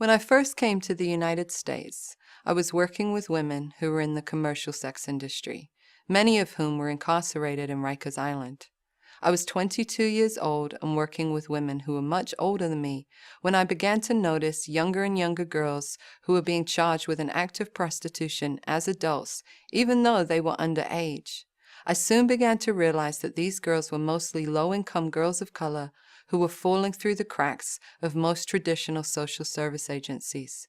When I first came to the United States, I was working with women who were in the commercial sex industry, many of whom were incarcerated in Rikers Island. I was 22 years old and working with women who were much older than me when I began to notice younger and younger girls who were being charged with an act of prostitution as adults, even though they were underage. I soon began to realize that these girls were mostly low-income girls of color who were falling through the cracks of most traditional social service agencies.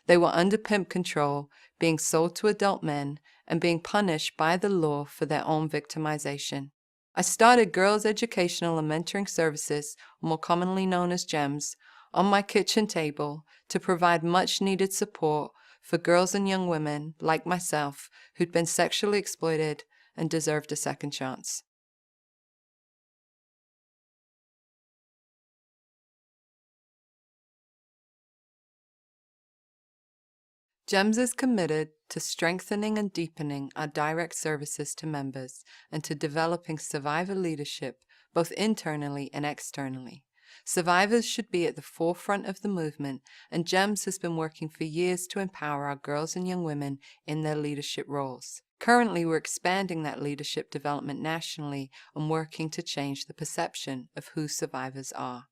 They were under pimp control, being sold to adult men, and being punished by the law for their own victimization. I started Girls Educational and Mentoring Services, more commonly known as GEMS, on my kitchen table to provide much-needed support for girls and young women like myself who'd been sexually exploited and deserved a second chance. GEMS is committed to strengthening and deepening our direct services to members and to developing survivor leadership both internally and externally. Survivors should be at the forefront of the movement, and GEMS has been working for years to empower our girls and young women in their leadership roles. Currently, we're expanding that leadership development nationally and working to change the perception of who survivors are.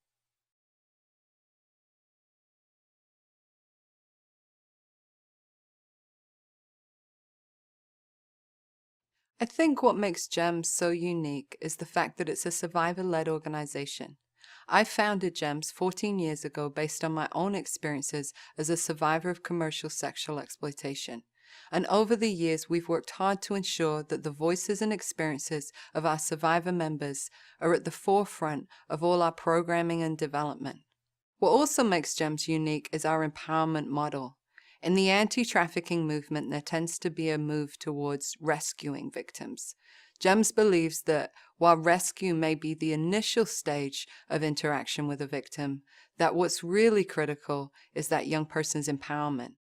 I think what makes GEMS so unique is the fact that it's a survivor-led organization. I founded GEMS 14 years ago based on my own experiences as a survivor of commercial sexual exploitation. And over the years, we've worked hard to ensure that the voices and experiences of our survivor members are at the forefront of all our programming and development. What also makes GEMS unique is our empowerment model. In the anti-trafficking movement, there tends to be a move towards rescuing victims. GEMS believes that while rescue may be the initial stage of interaction with a victim, that what's really critical is that young person's empowerment.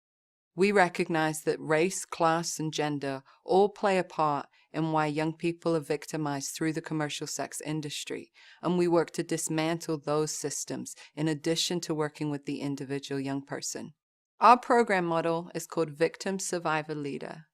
We recognize that race, class, and gender all play a part in why young people are victimized through the commercial sex industry, and we work to dismantle those systems in addition to working with the individual young person. Our program model is called Victim Survivor Leader,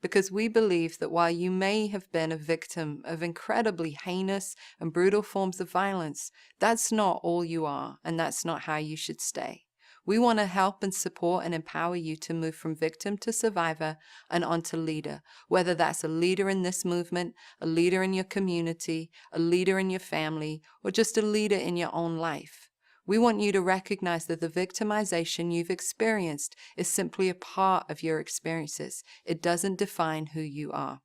because we believe that while you may have been a victim of incredibly heinous and brutal forms of violence, that's not all you are, and that's not how you should stay. We want to help and support and empower you to move from victim to survivor and on to leader, whether that's a leader in this movement, a leader in your community, a leader in your family, or just a leader in your own life. We want you to recognize that the victimization you've experienced is simply a part of your experiences. It doesn't define who you are.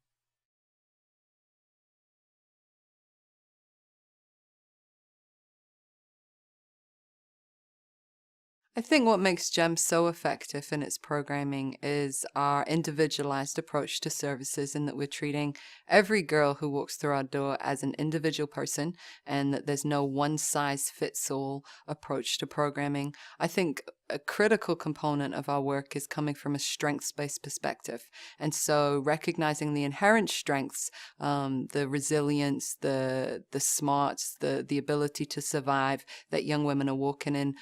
I think what makes GEMS so effective in its programming is our individualized approach to services, in that we're treating every girl who walks through our door as an individual person, and that there's no one-size-fits-all approach to programming. I think a critical component of our work is coming from a strengths-based perspective. And so recognizing the inherent strengths, the resilience, the smarts, the ability to survive that young women are walking in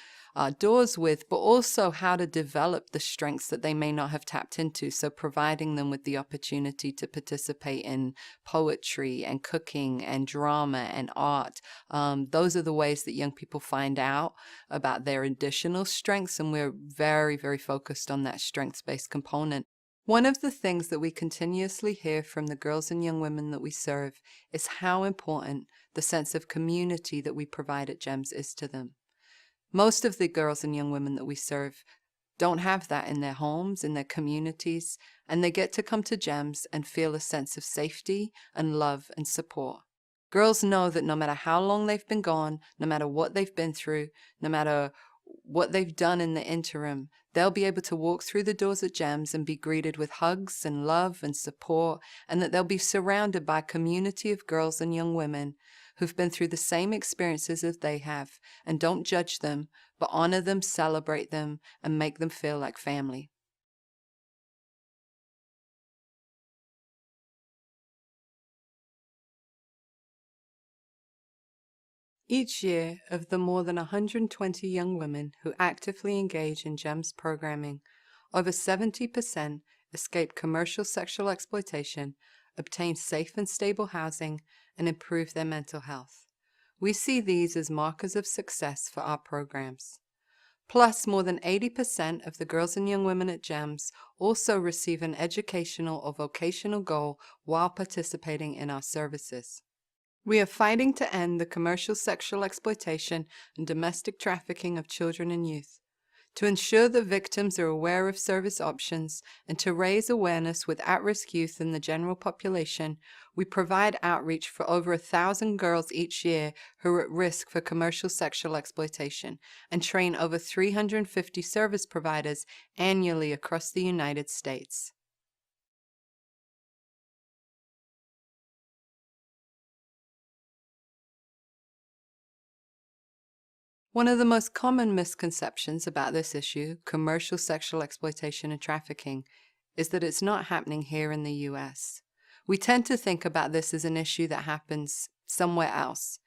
doors with, but also how to develop the strengths that they may not have tapped into. So providing them with the opportunity to participate in poetry and cooking and drama and art. Those are the ways that young people find out about their additional strengths, and we're very, very focused on that strengths-based component. One of the things that we continuously hear from the girls and young women that we serve is how important the sense of community that we provide at GEMS is to them. Most of the girls and young women that we serve don't have that in their homes, in their communities, and they get to come to GEMS and feel a sense of safety and love and support. Girls know that no matter how long they've been gone, no matter what they've been through, no matter what they've done in the interim, they'll be able to walk through the doors at GEMS and be greeted with hugs and love and support, and that they'll be surrounded by a community of girls and young women who've been through the same experiences as they have, and don't judge them, but honor them, celebrate them, and make them feel like family. Each year, of the more than 120 young women who actively engage in GEMS programming, over 70% escape commercial sexual exploitation, obtain safe and stable housing, and improve their mental health. We see these as markers of success for our programs. Plus, more than 80% of the girls and young women at GEMS also receive an educational or vocational goal while participating in our services. We are fighting to end the commercial sexual exploitation and domestic trafficking of children and youth, to ensure that victims are aware of service options, and to raise awareness with at-risk youth and the general population. We provide outreach for over 1,000 girls each year who are at risk for commercial sexual exploitation, and train over 350 service providers annually across the United States. One of the most common misconceptions about this issue, commercial sexual exploitation and trafficking, is that it's not happening here in the US. We tend to think about this as an issue that happens somewhere else,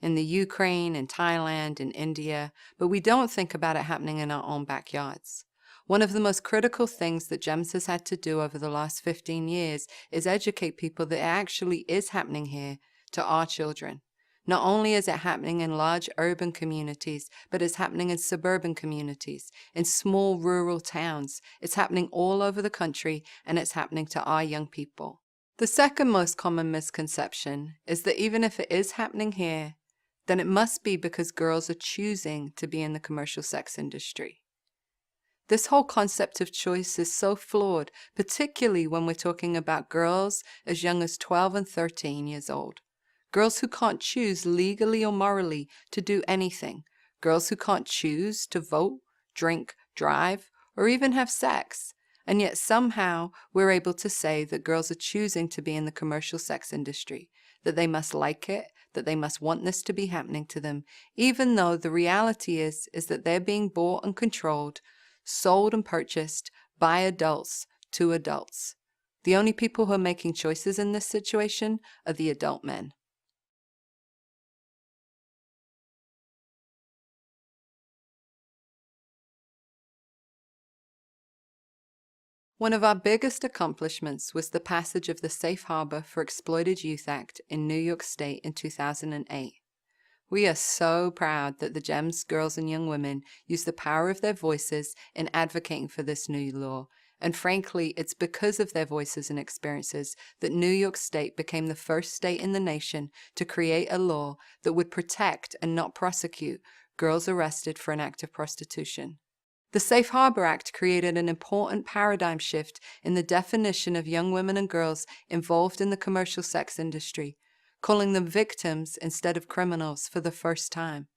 in the Ukraine, in Thailand, in India, but we don't think about it happening in our own backyards. One of the most critical things that GEMS has had to do over the last 15 years is educate people that it actually is happening here to our children. Not only is it happening in large urban communities, but it's happening in suburban communities, in small rural towns. It's happening all over the country, and it's happening to our young people. The second most common misconception is that even if it is happening here, then it must be because girls are choosing to be in the commercial sex industry. This whole concept of choice is so flawed, particularly when we're talking about girls as young as 12 and 13 years old. Girls who can't choose legally or morally to do anything. Girls who can't choose to vote, drink, drive, or even have sex. And yet somehow we're able to say that girls are choosing to be in the commercial sex industry, that they must like it, that they must want this to be happening to them, even though the reality is that they're being bought and controlled, sold and purchased by adults to adults. The only people who are making choices in this situation are the adult men. One of our biggest accomplishments was the passage of the Safe Harbor for Exploited Youth Act in New York State in 2008. We are so proud that the GEMS girls and young women use the power of their voices in advocating for this new law. And frankly, it's because of their voices and experiences that New York State became the first state in the nation to create a law that would protect and not prosecute girls arrested for an act of prostitution. The Safe Harbor Act created an important paradigm shift in the definition of young women and girls involved in the commercial sex industry, calling them victims instead of criminals for the first time.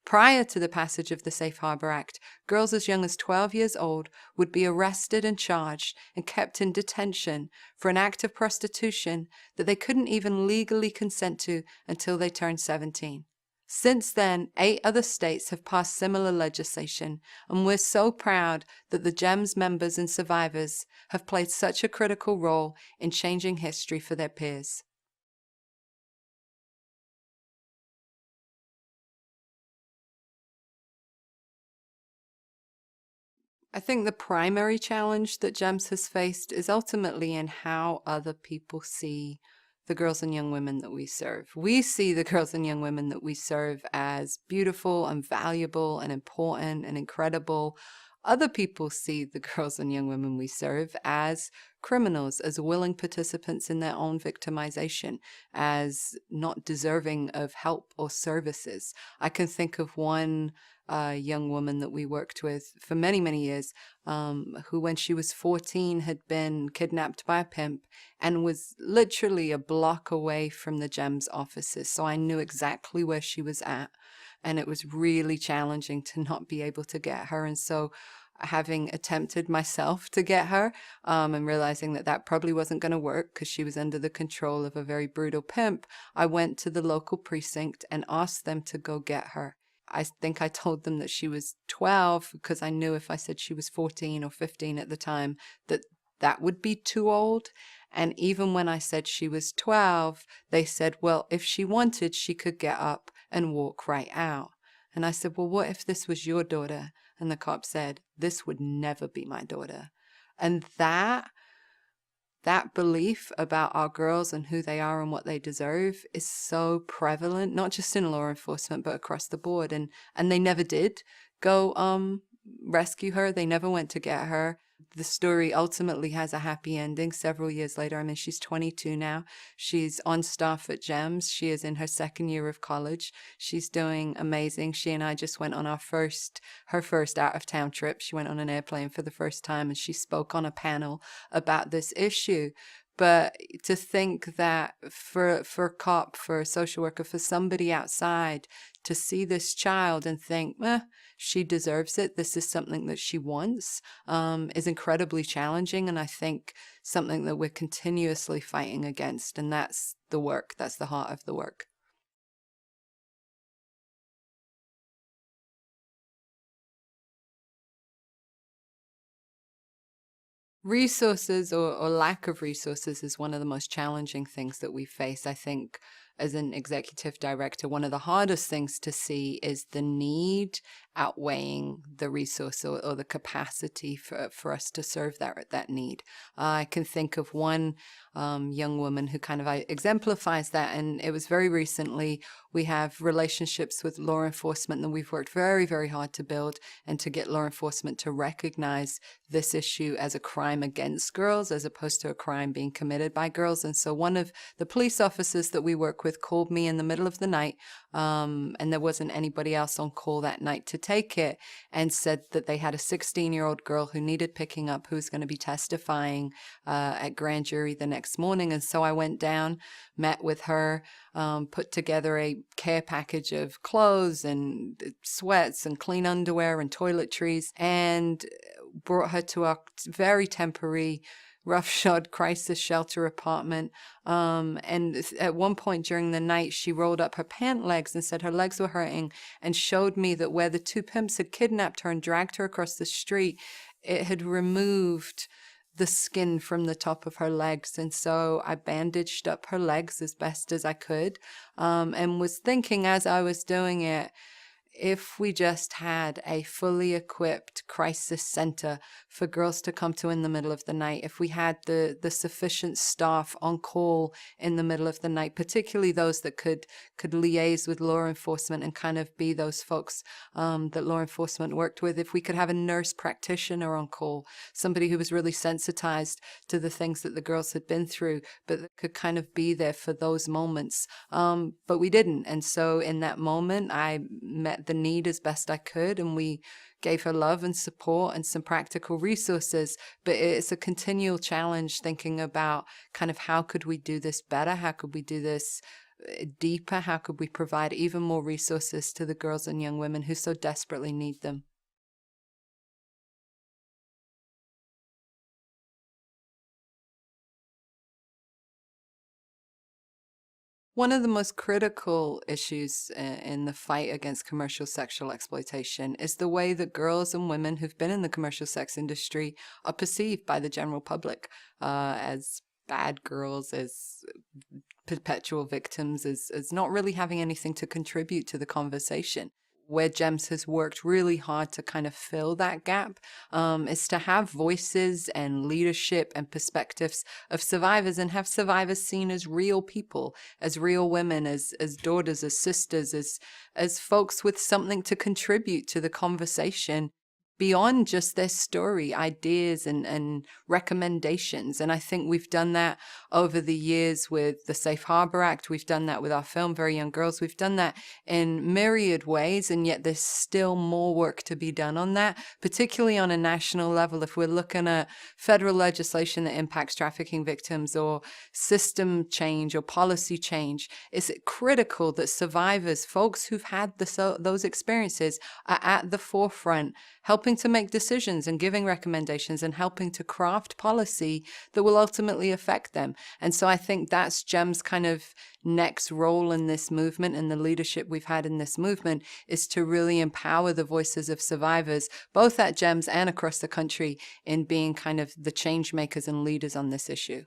Prior to the passage of the Safe Harbor Act, girls as young as 12 years old would be arrested and charged and kept in detention for an act of prostitution that they couldn't even legally consent to until they turned 17. Since then, 8 other states have passed similar legislation, and we're so proud that the GEMS members and survivors have played such a critical role in changing history for their peers. I think the primary challenge that GEMS has faced is ultimately in how other people see the girls and young women that we serve. We see the girls and young women that we serve as beautiful and valuable and important and incredible. Other people see the girls and young women we serve as criminals, as willing participants in their own victimization, as not deserving of help or services. I can think of one young woman that we worked with for many, many years, who when she was 14 had been kidnapped by a pimp and was literally a block away from the GEMS offices. So I knew exactly where she was at, and it was really challenging to not be able to get her. And so having attempted myself to get her, and realizing that that probably wasn't going to work because she was under the control of a very brutal pimp, I went to the local precinct and asked them to go get her. I think I told them that she was 12 because I knew if I said she was 14 or 15 at the time, that would be too old. And even when I said she was 12, they said, well, if she wanted, she could get up and walk right out. And I said, well, what if this was your daughter? And the cop said, this would never be my daughter. And that belief about our girls and who they are and what they deserve is so prevalent, not just in law enforcement, but across the board. And they never did go rescue her. They never went to get her. The story ultimately has a happy ending several years later. I mean, she's 22 now. She's on staff at GEMS. She is in her second year of college. She's doing amazing. She and I just went on her first out-of-town trip. She went on an airplane for the first time, and she spoke on a panel about this issue. But to think that for a cop, for a social worker, for somebody outside to see this child and think, she deserves it, this is something that she wants, is incredibly challenging. And I think something that we're continuously fighting against. And that's the work. That's the heart of the work. Resources or lack of resources is one of the most challenging things that we face. I think as an executive director, one of the hardest things to see is the need outweighing the resource or the capacity for us to serve that need. I can think of one young woman who kind of exemplifies that, and it was very recently. We have relationships with law enforcement that we've worked very, very hard to build and to get law enforcement to recognize this issue as a crime against girls as opposed to a crime being committed by girls. And so one of the police officers that we work with called me in the middle of the night, and there wasn't anybody else on call that night to take it, and said that they had a 16-year-old girl who needed picking up, who was going to be testifying at grand jury the next morning. And so I went down, met with her, put together a care package of clothes and sweats and clean underwear and toiletries, and brought her to a very temporary roughshod crisis shelter apartment. And at one point during the night, she rolled up her pant legs and said her legs were hurting, and showed me that where the two pimps had kidnapped her and dragged her across the street, it had removed the skin from the top of her legs. And so I bandaged up her legs as best as I could, and was thinking as I was doing it, if we just had a fully equipped crisis center for girls to come to in the middle of the night, if we had the sufficient staff on call in the middle of the night, particularly those that could liaise with law enforcement and kind of be those folks that law enforcement worked with, if we could have a nurse practitioner on call, somebody who was really sensitized to the things that the girls had been through, but that could kind of be there for those moments. But we didn't. And so in that moment, I met the need as best I could, and we gave her love and support and some practical resources. But it's a continual challenge thinking about kind of how could we do this better? How could we do this deeper? How could we provide even more resources to the girls and young women who so desperately need them? One of the most critical issues in the fight against commercial sexual exploitation is the way that girls and women who've been in the commercial sex industry are perceived by the general public as bad girls, as perpetual victims, as not really having anything to contribute to the conversation. Where GEMS has worked really hard to kind of fill that gap is to have voices and leadership and perspectives of survivors, and have survivors seen as real people, as real women, as daughters, as sisters, as folks with something to contribute to the conversation beyond just their story, ideas and recommendations. And I think we've done that over the years with the Safe Harbor Act. We've done that with our film, Very Young Girls. We've done that in myriad ways, and yet there's still more work to be done on that, particularly on a national level. If we're looking at federal legislation that impacts trafficking victims, or system change or policy change, it's critical that survivors, folks who've had those experiences, are at the forefront, helping to make decisions and giving recommendations and helping to craft policy that will ultimately affect them. And so I think that's GEM's kind of next role in this movement, and the leadership we've had in this movement, is to really empower the voices of survivors, both at GEMS and across the country, in being kind of the change makers and leaders on this issue.